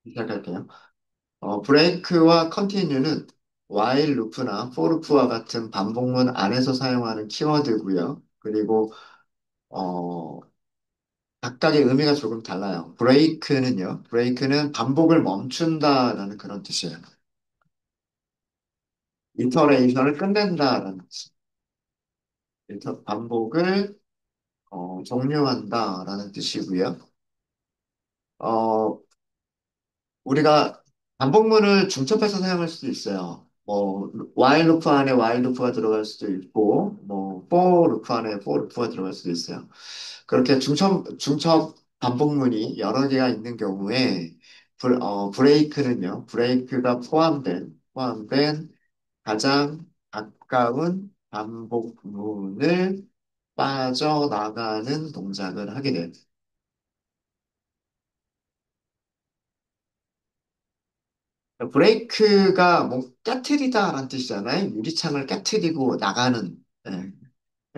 시작할게요. 브레이크와 컨티뉴는 while 루프나 for 루프와 같은 반복문 안에서 사용하는 키워드고요. 그리고 어, 각각의 의미가 조금 달라요. 브레이크는 반복을 멈춘다라는 그런 뜻이에요. 이터레이션을 끝낸다라는 뜻. 반복을 종료한다라는 뜻이고요. 어, 우리가 반복문을 중첩해서 사용할 수도 있어요. 뭐 while 루프 안에 while 루프가 들어갈 수도 있고 뭐 for 루프 안에 for 루프가 들어갈 수도 있어요. 그렇게 중첩 반복문이 여러 개가 있는 경우에 브레이크가 포함된 가장 가까운 반복문을 빠져나가는 동작을 하게 돼요. 브레이크가 뭐 깨트리다라는 뜻이잖아요. 유리창을 깨트리고 나가는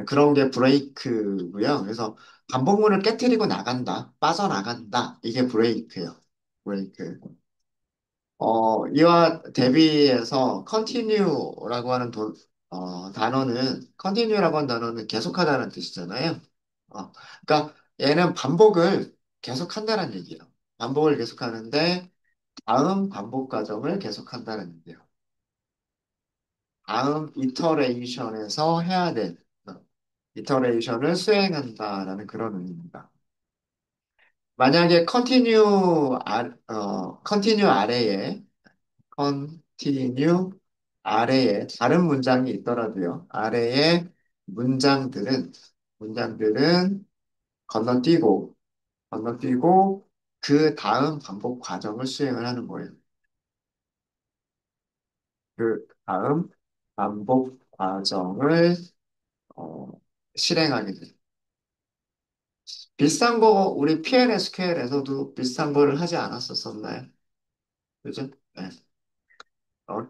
그런 게 브레이크고요. 그래서 반복문을 깨트리고 나간다, 빠져나간다. 이게 브레이크예요. 브레이크. 이와 대비해서 continue라고 하는 단어는 계속하다는 뜻이잖아요. 그러니까 얘는 반복을 계속한다는 얘기예요. 반복을 계속하는데 다음 반복 과정을 계속한다는 얘기예요. 다음 이터레이션에서 해야 될 이터레이션을 수행한다라는 그런 의미입니다. 만약에 continue 아래에 다른 문장이 있더라도요. 아래의 문장들은 건너뛰고 건너뛰고 그 다음 반복 과정을 수행을 하는 거예요. 그 다음 반복 과정을 어, 실행하게 돼요. 비슷한 거 우리 PLSQL에서도 비슷한 거를 하지 않았었나요? 그죠? 네.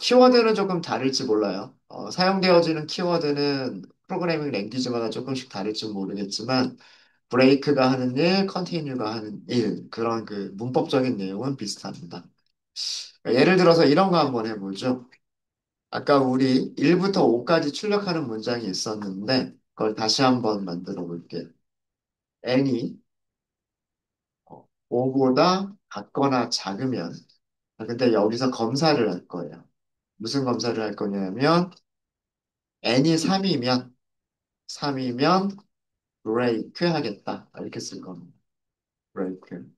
키워드는 조금 다를지 몰라요. 사용되어지는 키워드는 프로그래밍 랭귀지마다 조금씩 다를지 모르겠지만 브레이크가 하는 일, 컨티뉴가 하는 일 그런 그 문법적인 내용은 비슷합니다. 예를 들어서 이런 거 한번 해보죠. 아까 우리 1부터 5까지 출력하는 문장이 있었는데 그걸 다시 한번 만들어 볼게요. n이 5보다 같거나 작으면 근데 여기서 검사를 할 거예요. 무슨 검사를 할 거냐면 n이 3이면 브레이크 하겠다. 이렇게 쓸 겁니다. 브레이크.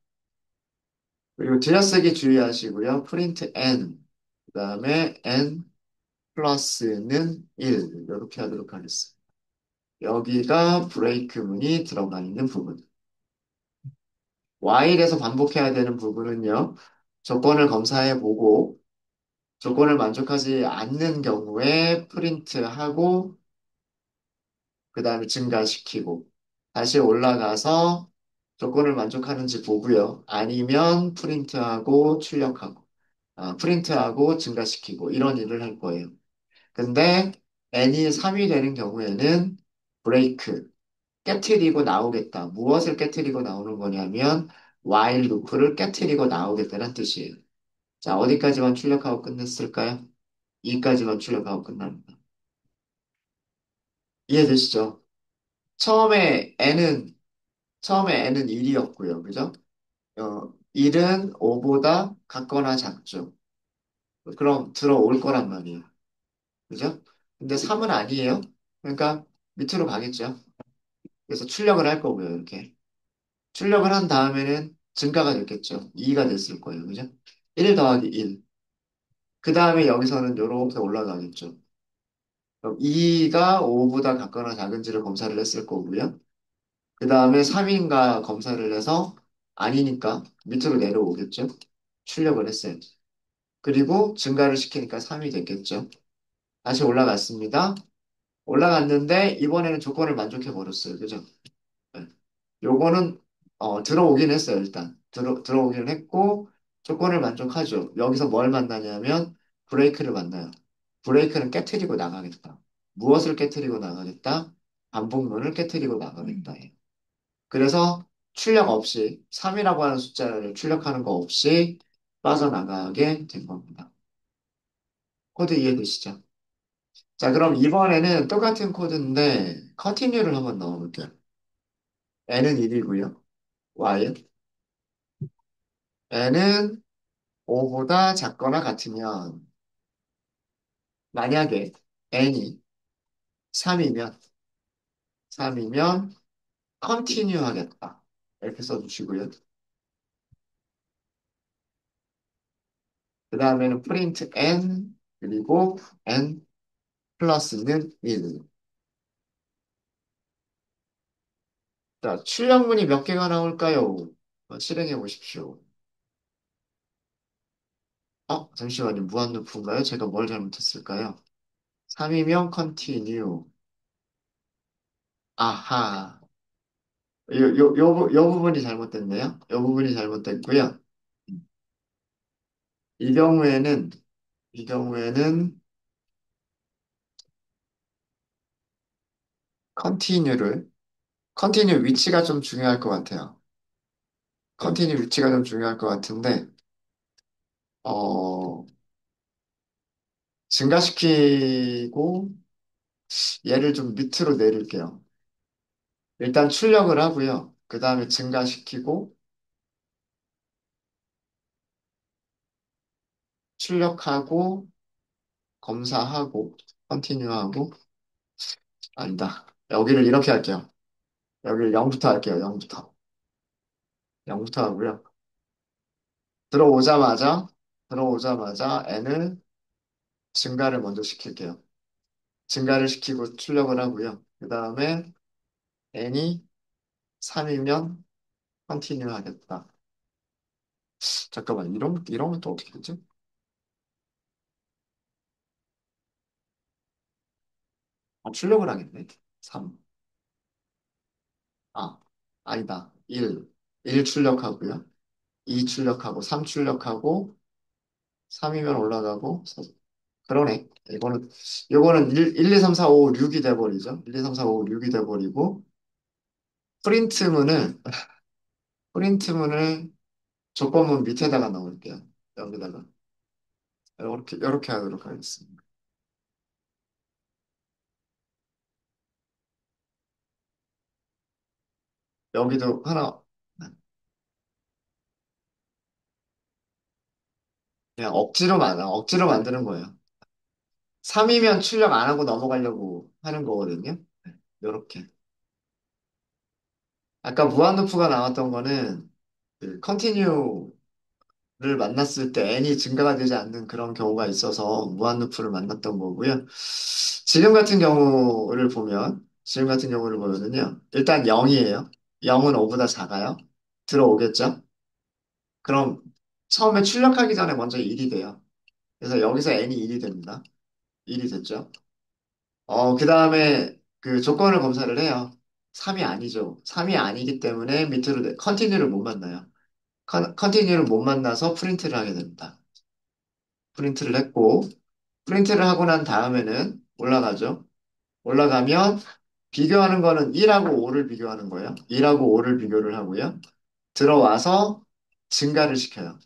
그리고 들여쓰기 주의하시고요. 프린트 n 그다음에 n 플러스는 1 이렇게 하도록 하겠습니다. 여기가 브레이크 문이 들어가 있는 부분. while에서 반복해야 되는 부분은요. 조건을 검사해 보고 조건을 만족하지 않는 경우에 프린트하고 그 다음에 증가시키고 다시 올라가서 조건을 만족하는지 보고요. 아니면 프린트하고 증가시키고 이런 일을 할 거예요. 근데 n이 3이 되는 경우에는 브레이크, 깨트리고 나오겠다. 무엇을 깨트리고 나오는 거냐면 while 루프를 깨트리고 나오겠다는 뜻이에요. 자, 어디까지만 출력하고 끝냈을까요? 2까지만 출력하고 끝납니다. 이해되시죠? 처음에 n은 1이었고요. 그죠? 1은 5보다 같거나 작죠. 그럼 들어올 거란 말이에요. 그죠? 근데 3은 아니에요. 그러니까 밑으로 가겠죠. 그래서 출력을 할 거고요. 이렇게. 출력을 한 다음에는 증가가 됐겠죠. 2가 됐을 거예요. 그죠? 1 더하기 1. 그 다음에 여기서는 이렇게 올라가겠죠. 그럼 2가 5보다 같거나 작은지를 검사를 했을 거고요. 그 다음에 3인가 검사를 해서 아니니까 밑으로 내려오겠죠. 출력을 했어요. 그리고 증가를 시키니까 3이 됐겠죠. 다시 올라갔습니다. 올라갔는데 이번에는 조건을 만족해 버렸어요. 그죠? 네. 요거는 들어오긴 했어요. 일단 들어오긴 했고 조건을 만족하죠. 여기서 뭘 만나냐면 브레이크를 만나요. 브레이크는 깨트리고 나가겠다. 무엇을 깨트리고 나가겠다? 반복문을 깨트리고 나가겠다. 그래서 출력 없이 3이라고 하는 숫자를 출력하는 거 없이 빠져나가게 된 겁니다. 코드 이해되시죠? 자, 그럼 이번에는 똑같은 코드인데 컨티뉴를 한번 넣어볼게요. n은 1이고요. y은 n은 5보다 작거나 같으면 만약에 n이 3이면 컨티뉴 하겠다. 이렇게 써주시고요. 그 다음에는 프린트 n 그리고 n 플러스는 1. 자, 출력문이 몇 개가 나올까요? 실행해 보십시오. 잠시만요. 무한루프인가요? 제가 뭘 잘못했을까요? 3이면 컨티뉴. 아하. 요 부분이 잘못됐네요. 요 부분이 잘못됐고요. 이 경우에는, 이 경우에는 컨티뉴를, 컨티뉴 위치가 좀 중요할 것 같아요. 컨티뉴 위치가 좀 중요할 것 같은데, 어, 증가시키고 얘를 좀 밑으로 내릴게요. 일단 출력을 하고요. 그 다음에 증가시키고, 출력하고, 검사하고, 컨티뉴하고, 아니다. 여기를 이렇게 할게요. 여기를 0부터 할게요. 0부터. 0부터 하고요. 들어오자마자, 들어오자마자 n을 증가를 먼저 시킬게요. 증가를 시키고 출력을 하고요. 그 다음에 n이 3이면 컨티뉴 하겠다. 잠깐만, 이런 건 또 어떻게 되지? 출력을 하겠네. 3. 아, 아니다. 1. 1 출력하고요. 2 출력하고, 3 출력하고, 3이면 올라가고, 그러네. 이거는 1, 2, 3, 4, 5, 6이 돼버리죠. 1, 2, 3, 4, 5, 6이 돼버리고, 프린트문을, 프린트문을 조건문 밑에다가 넣을게요. 여기다가. 이렇게 하도록 하겠습니다. 여기도 하나, 그냥 억지로 만드는 거예요. 3이면 출력 안 하고 넘어가려고 하는 거거든요. 이렇게. 아까 무한루프가 나왔던 거는 그 컨티뉴를 만났을 때 n이 증가가 되지 않는 그런 경우가 있어서 무한루프를 만났던 거고요. 지금 같은 경우를 보면은요. 일단 0이에요. 0은 5보다 작아요. 들어오겠죠? 그럼 처음에 출력하기 전에 먼저 1이 돼요. 그래서 여기서 n이 1이 됩니다. 1이 됐죠? 그 다음에 그 조건을 검사를 해요. 3이 아니죠. 3이 아니기 때문에 밑으로 컨티뉴를 못 만나요. 컨티뉴를 못 만나서 프린트를 하게 됩니다. 프린트를 했고, 프린트를 하고 난 다음에는 올라가죠. 올라가면 비교하는 거는 1하고 5를 비교하는 거예요. 1하고 5를 비교를 하고요. 들어와서 증가를 시켜요.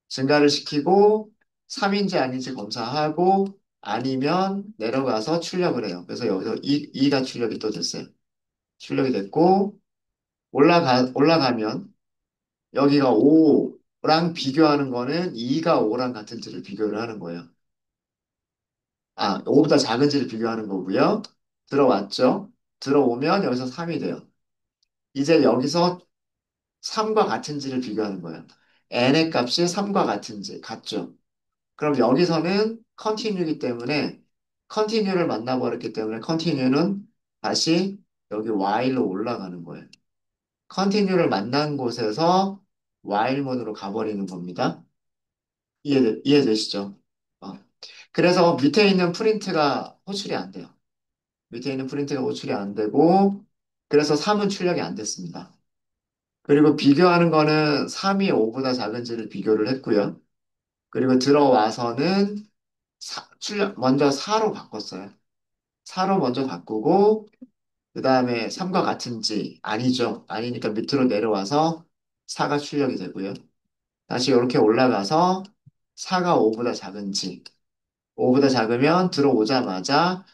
증가를 시키고 3인지 아닌지 검사하고 아니면 내려가서 출력을 해요. 그래서 여기서 2가 출력이 또 됐어요. 출력이 됐고 올라가면 여기가 5랑 비교하는 거는 2가 5랑 같은지를 비교를 하는 거예요. 5보다 작은지를 비교하는 거고요. 들어왔죠? 들어오면 여기서 3이 돼요. 이제 여기서 3과 같은지를 비교하는 거예요. n의 값이 3과 같은지, 같죠? 그럼 여기서는 컨티뉴이기 때문에 컨티뉴를 만나버렸기 때문에 컨티뉴는 다시 여기 while로 올라가는 거예요. 컨티뉴를 만난 곳에서 while 모드로 가버리는 겁니다. 이해되시죠? 어. 그래서 밑에 있는 프린트가 호출이 안 돼요. 밑에 있는 프린트가 호출이 안 되고 그래서 3은 출력이 안 됐습니다. 그리고 비교하는 거는 3이 5보다 작은지를 비교를 했고요. 그리고 들어와서는 먼저 4로 바꿨어요. 4로 먼저 바꾸고, 그 다음에 3과 같은지, 아니죠. 아니니까 밑으로 내려와서 4가 출력이 되고요. 다시 이렇게 올라가서 4가 5보다 작은지, 5보다 작으면 들어오자마자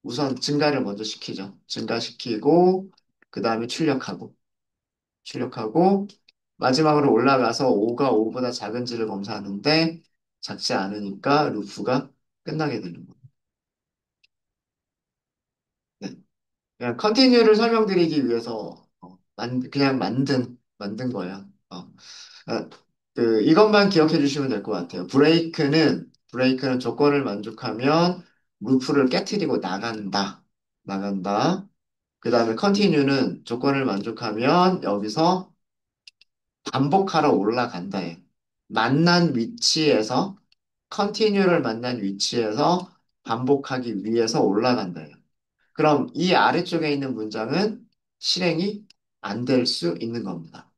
우선 증가를 먼저 시키죠. 증가시키고, 그 다음에 출력하고, 마지막으로 올라가서 5가 5보다 작은지를 검사하는데, 작지 않으니까 루프가 끝나게 되는 거예요. 네. 그냥 컨티뉴를 설명드리기 위해서 그냥 만든 거예요. 아, 이것만 기억해 주시면 될 것 같아요. 브레이크는 조건을 만족하면 루프를 깨트리고 나간다. 그 다음에 컨티뉴는 조건을 만족하면 여기서 반복하러 올라간다예요. 만난 위치에서, 컨티뉴를 만난 위치에서 반복하기 위해서 올라간다예요. 그럼 이 아래쪽에 있는 문장은 실행이 안 될 수 있는 겁니다.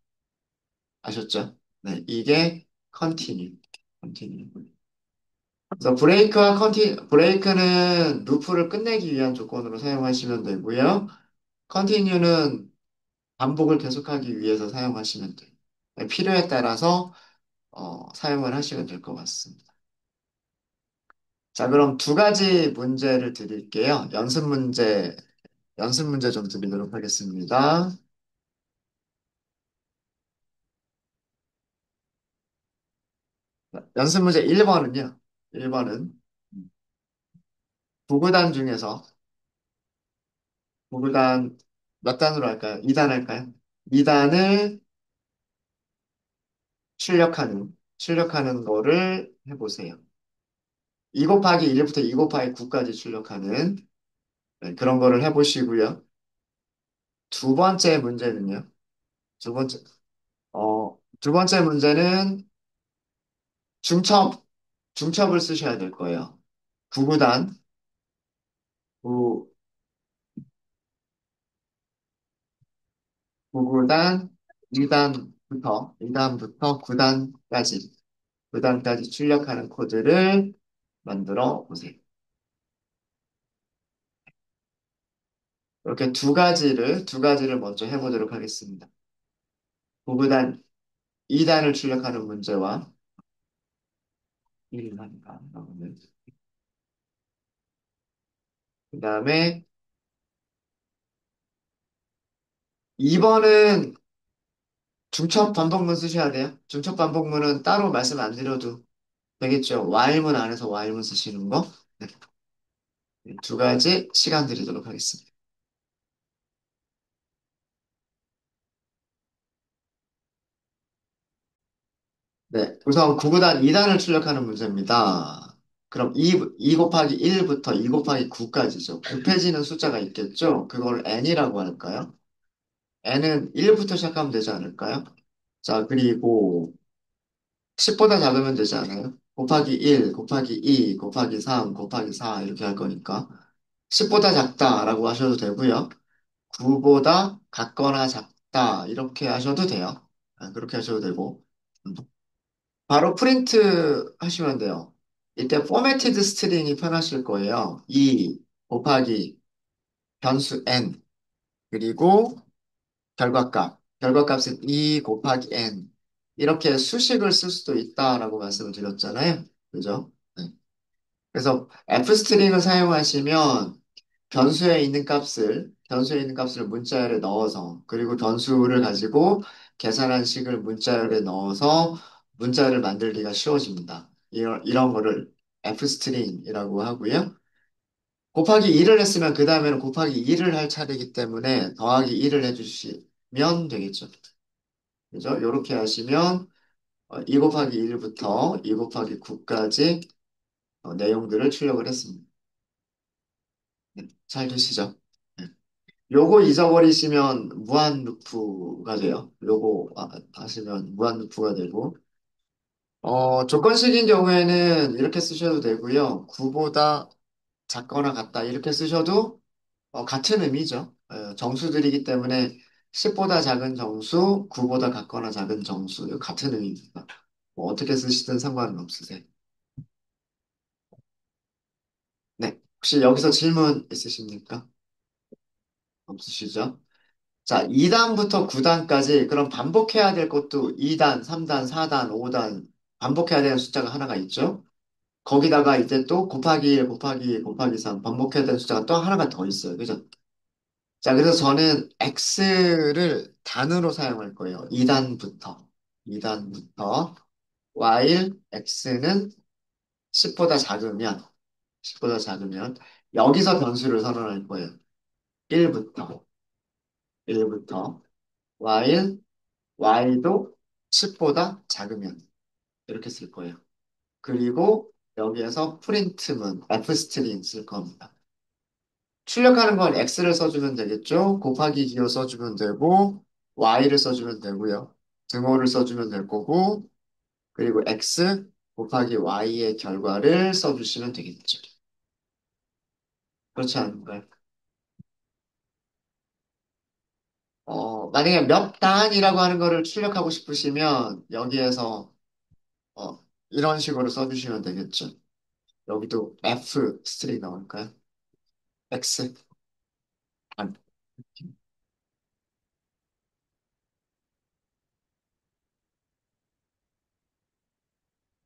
아셨죠? 네, 이게 continue. 그래서 브레이크는 루프를 끝내기 위한 조건으로 사용하시면 되고요. continue는 반복을 계속하기 위해서 사용하시면 돼요. 네, 필요에 따라서 사용을 하시면 될 것 같습니다. 자, 그럼 두 가지 문제를 드릴게요. 연습 문제 좀 드리도록 하겠습니다. 연습 문제 1번은요. 1번은 구구단 중에서 구구단 몇 단으로 할까요? 2단 할까요? 2단을 출력하는 거를 해보세요. 2 곱하기 1부터 2 곱하기 9까지 출력하는 네, 그런 거를 해보시고요. 두 번째 문제는요. 두 번째, 두 번째 문제는 중첩, 중첩을 쓰셔야 될 거예요. 구구단, 구, 구구단 2단부터 9단까지 출력하는 코드를 만들어 보세요. 이렇게 두 가지를 먼저 해보도록 하겠습니다. 구구단 2단을 출력하는 문제와 1단인가? 그 다음에 2번은 중첩 반복문 쓰셔야 돼요. 중첩 반복문은 따로 말씀 안 드려도 되겠죠. while문 안에서 while문 쓰시는 거. 네. 두 가지 시간 드리도록 하겠습니다. 네. 우선 구구단 2단을 출력하는 문제입니다. 그럼 2 곱하기 1부터 2 곱하기 9까지죠. 곱해지는 숫자가 있겠죠? 그걸 n이라고 할까요? n은 1부터 시작하면 되지 않을까요? 자, 그리고 10보다 작으면 되지 않아요? 곱하기 1, 곱하기 2, 곱하기 3, 곱하기 4 이렇게 할 거니까 10보다 작다라고 하셔도 되고요. 9보다 같거나 작다 이렇게 하셔도 돼요. 그렇게 하셔도 되고 음. 바로 프린트 하시면 돼요. 이때 포매티드 스트링이 편하실 거예요. 2 곱하기 변수 n 그리고 결과값은 2 곱하기 n. 이렇게 수식을 쓸 수도 있다라고 말씀을 드렸잖아요. 그죠? 네. 그래서 f스트링을 사용하시면 변수에 있는 값을 문자열에 넣어서, 그리고 변수를 가지고 계산한 식을 문자열에 넣어서 문자열을 만들기가 쉬워집니다. 이런 거를 f스트링이라고 하고요. 곱하기 2를 했으면 그 다음에는 곱하기 2를 할 차례이기 때문에 더하기 2를 해주시면 되겠죠. 그죠? 이렇게 하시면 2 곱하기 1부터 2 곱하기 9까지 내용들을 출력을 했습니다. 네, 잘 되시죠? 네. 요거 잊어버리시면 무한 루프가 돼요. 요거 하시면 무한 루프가 되고 조건식인 경우에는 이렇게 쓰셔도 되고요. 9보다 작거나 같다 이렇게 쓰셔도 같은 의미죠. 정수들이기 때문에 10보다 작은 정수, 9보다 같거나 작은 정수, 이거 같은 의미입니다. 뭐 어떻게 쓰시든 상관은 없으세요. 네. 혹시 여기서 질문 있으십니까? 없으시죠? 자, 2단부터 9단까지 그럼 반복해야 될 것도 2단, 3단, 4단, 5단 반복해야 되는 숫자가 하나가 있죠. 거기다가 이제 또 곱하기 1, 곱하기 2, 곱하기 3 반복해야 되는 숫자가 또 하나가 더 있어요. 그죠? 자, 그래서 저는 x를 단으로 사용할 거예요. 2단부터. 2단부터. while x는 10보다 작으면, 10보다 작으면, 여기서 변수를 선언할 거예요. 1부터. 1부터. while y도 10보다 작으면. 이렇게 쓸 거예요. 그리고 여기에서 프린트문, fstring 쓸 겁니다. 출력하는 건 x를 써주면 되겠죠? 곱하기 기호 써주면 되고, y를 써주면 되고요. 등호를 써주면 될 거고, 그리고 x 곱하기 y의 결과를 써주시면 되겠죠. 그렇지 않을까요? 만약에 몇 단이라고 하는 거를 출력하고 싶으시면, 여기에서, 이런 식으로 써주시면 되겠죠. 여기도 f 스트링 나올까요? x. 단.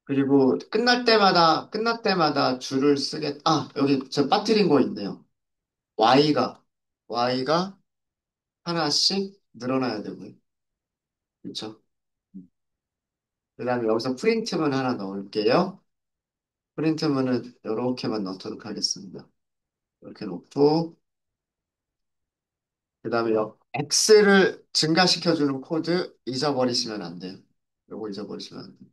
그리고 끝날 때마다 줄을 여기 저 빠뜨린 거 있네요. y가 하나씩 늘어나야 되고요. 그렇죠? 그 다음에 여기서 프린트문 하나 넣을게요. 프린트문은 이렇게만 넣도록 하겠습니다. 이렇게 놓고, 그 다음에 x를 증가시켜주는 코드 잊어버리시면 안 돼요. 요거 잊어버리시면 안 돼요.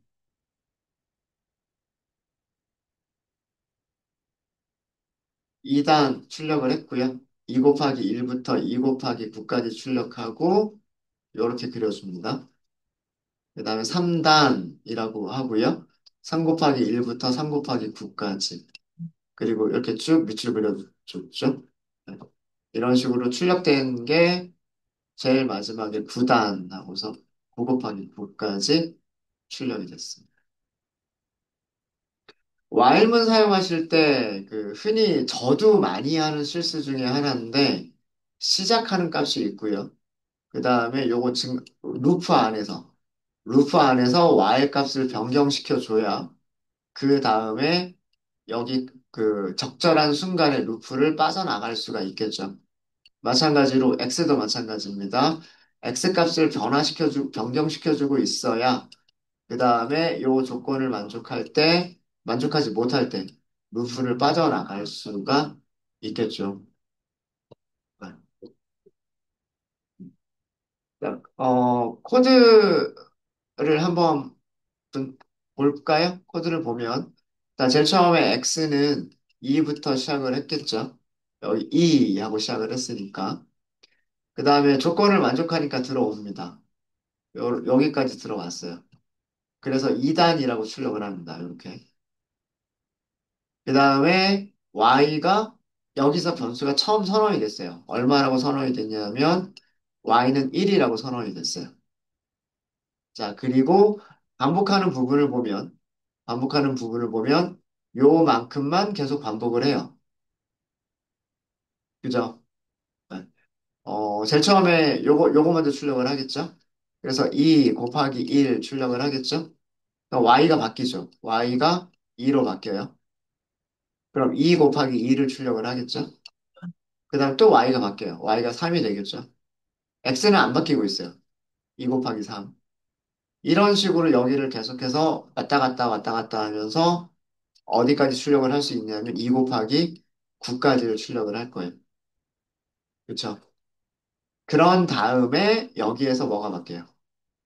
2단 출력을 했고요. 2 곱하기 1부터 2 곱하기 9까지 출력하고, 이렇게 그려줍니다. 그 다음에 3단이라고 하고요. 3 곱하기 1부터 3 곱하기 9까지. 그리고 이렇게 쭉 밑줄 그려줬죠. 네. 이런 식으로 출력된 게 제일 마지막에 9단 하고서 9 곱하기 9까지 출력이 됐습니다. while문 사용하실 때 그 흔히 저도 많이 하는 실수 중에 하나인데 시작하는 값이 있고요. 그 다음에 루프 안에서 while 값을 변경시켜 줘야 그 다음에 여기 그 적절한 순간에 루프를 빠져나갈 수가 있겠죠. 마찬가지로 x도 마찬가지입니다. x 값을 변경시켜주고 있어야 그 다음에 요 조건을 만족하지 못할 때 루프를 빠져나갈 수가 있겠죠. 자, 코드를 한번 볼까요? 코드를 보면 자, 제일 처음에 x는 2부터 시작을 했겠죠. 여기 2 하고 시작을 했으니까. 그 다음에 조건을 만족하니까 들어옵니다. 여기까지 들어왔어요. 그래서 2단이라고 출력을 합니다. 이렇게. 그 다음에 y가 여기서 변수가 처음 선언이 됐어요. 얼마라고 선언이 됐냐면 y는 1이라고 선언이 됐어요. 자, 그리고 반복하는 부분을 보면 요만큼만 계속 반복을 해요. 그죠? 네. 제일 처음에 요거 먼저 출력을 하겠죠? 그래서 2 곱하기 1 출력을 하겠죠? 그럼 y가 바뀌죠. y가 2로 바뀌어요. 그럼 2 곱하기 2를 출력을 하겠죠? 그 다음 또 y가 바뀌어요. y가 3이 되겠죠? x는 안 바뀌고 있어요. 2 곱하기 3. 이런 식으로 여기를 계속해서 왔다 갔다 왔다 갔다 하면서 어디까지 출력을 할 수 있냐면 2 곱하기 9까지를 출력을 할 거예요. 그렇죠? 그런 다음에 여기에서 뭐가 바뀌어요?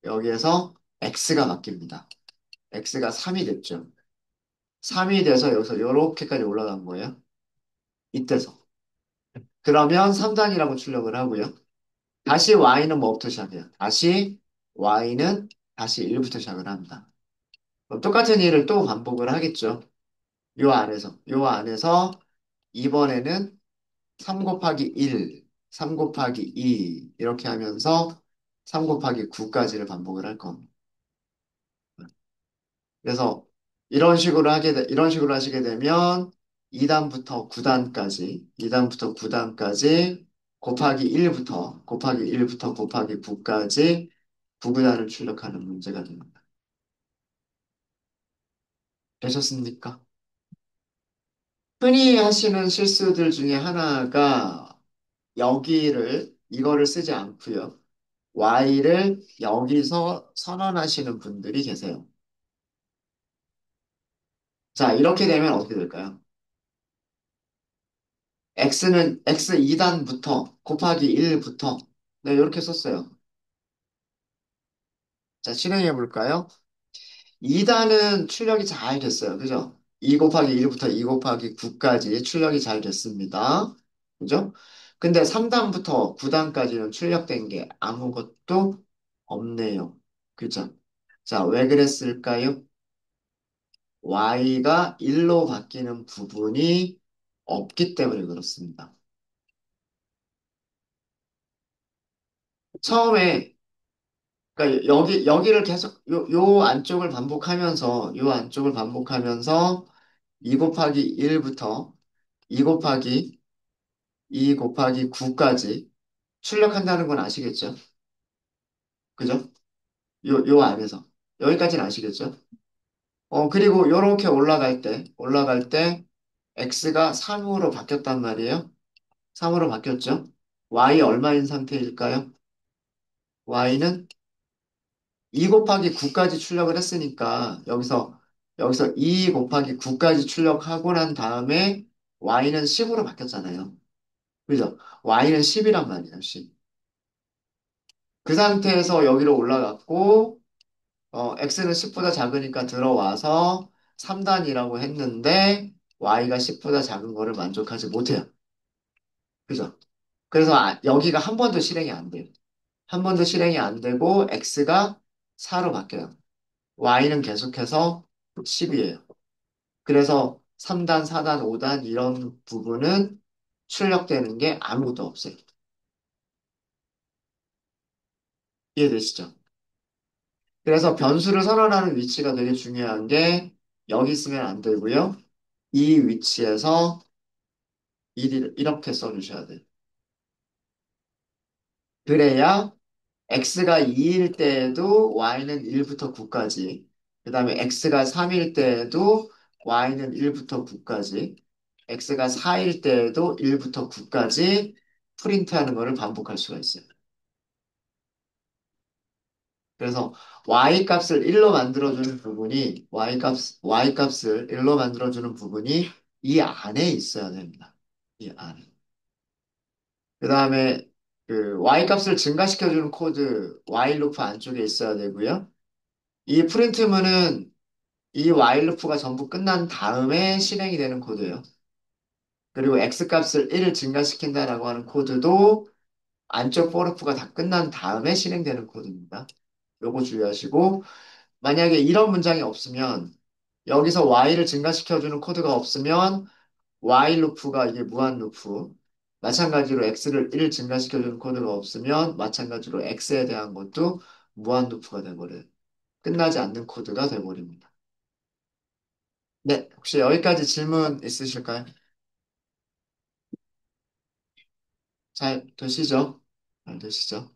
여기에서 x가 바뀝니다. x가 3이 됐죠. 3이 돼서 여기서 이렇게까지 올라간 거예요. 이때서. 그러면 3단이라고 출력을 하고요. 다시 y는 뭐부터 시작해요? y는 다시 1부터 시작을 합니다. 그럼 똑같은 일을 또 반복을 하겠죠. 요 안에서 이번에는 3 곱하기 1, 3 곱하기 2 이렇게 하면서 3 곱하기 9까지를 반복을 할 겁니다. 그래서 이런 식으로 하시게 되면 2단부터 9단까지 곱하기 1부터 곱하기 9까지 부구단을 출력하는 문제가 됩니다. 되셨습니까? 흔히 하시는 실수들 중에 하나가 이거를 쓰지 않고요. y를 여기서 선언하시는 분들이 계세요. 자, 이렇게 되면 어떻게 될까요? x는 x 2단부터 곱하기 1부터 네, 이렇게 썼어요. 자, 실행해 볼까요? 2단은 출력이 잘 됐어요. 그죠? 2 곱하기 1부터 2 곱하기 9까지 출력이 잘 됐습니다. 그죠? 근데 3단부터 9단까지는 출력된 게 아무것도 없네요. 그죠? 자, 왜 그랬을까요? y가 1로 바뀌는 부분이 없기 때문에 그렇습니다. 처음에 그러니까 여기를 계속 요 안쪽을 반복하면서 2 곱하기 1부터 2 곱하기 2 곱하기 9까지 출력한다는 건 아시겠죠? 그죠? 요 안에서 여기까지는 아시겠죠? 그리고 요렇게 올라갈 때 x가 3으로 바뀌었단 말이에요. 3으로 바뀌었죠? y 얼마인 상태일까요? y는 2 곱하기 9까지 출력을 했으니까 여기서 2 곱하기 9까지 출력하고 난 다음에 y는 10으로 바뀌었잖아요. 그죠? y는 10이란 말이에요, 10. 그 상태에서 여기로 올라갔고 x는 10보다 작으니까 들어와서 3단이라고 했는데 y가 10보다 작은 거를 만족하지 못해요. 그죠? 그래서 여기가 한 번도 실행이 안 돼요. 한 번도 실행이 안 되고 x가 4로 바뀌어요. y는 계속해서 10이에요. 그래서 3단, 4단, 5단 이런 부분은 출력되는 게 아무것도 없어요. 이해되시죠? 그래서 변수를 선언하는 위치가 되게 중요한 게 여기 있으면 안 되고요. 이 위치에서 이렇게 써주셔야 돼요. 그래야 x가 2일 때에도 y는 1부터 9까지, 그 다음에 x가 3일 때에도 y는 1부터 9까지, x가 4일 때에도 1부터 9까지 프린트하는 것을 반복할 수가 있어요. 그래서 y 값을 1로 만들어주는 부분이 이 안에 있어야 됩니다. 이 안에. 그 다음에 그 y 값을 증가시켜주는 코드 while 루프 안쪽에 있어야 되고요. 이 프린트문은 이 while 루프가 전부 끝난 다음에 실행이 되는 코드예요. 그리고 x 값을 1을 증가시킨다라고 하는 코드도 안쪽 for 루프가 다 끝난 다음에 실행되는 코드입니다. 요거 주의하시고 만약에 이런 문장이 없으면 여기서 y를 증가시켜주는 코드가 없으면 while 루프가 이게 무한 루프 마찬가지로 x를 1 증가시켜주는 코드가 없으면 마찬가지로 x에 대한 것도 무한 루프가 돼버려요. 끝나지 않는 코드가 돼버립니다. 네, 혹시 여기까지 질문 있으실까요? 잘 되시죠? 잘 되시죠?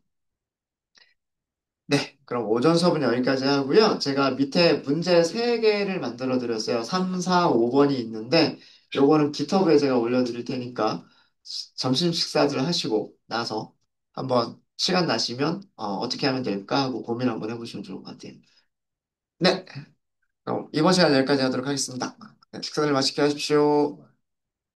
네, 그럼 오전 수업은 여기까지 하고요. 제가 밑에 문제 3개를 만들어 드렸어요. 3, 4, 5번이 있는데 요거는 깃허브에 제가 올려드릴 테니까 점심 식사들 하시고 나서 한번 시간 나시면 떻게 하면 될까 하고 고민 한번 해보시면 좋을 것 같아요. 네, 그럼 이번 시간 여기까지 하도록 하겠습니다. 네, 식사들 맛있게 하십시오.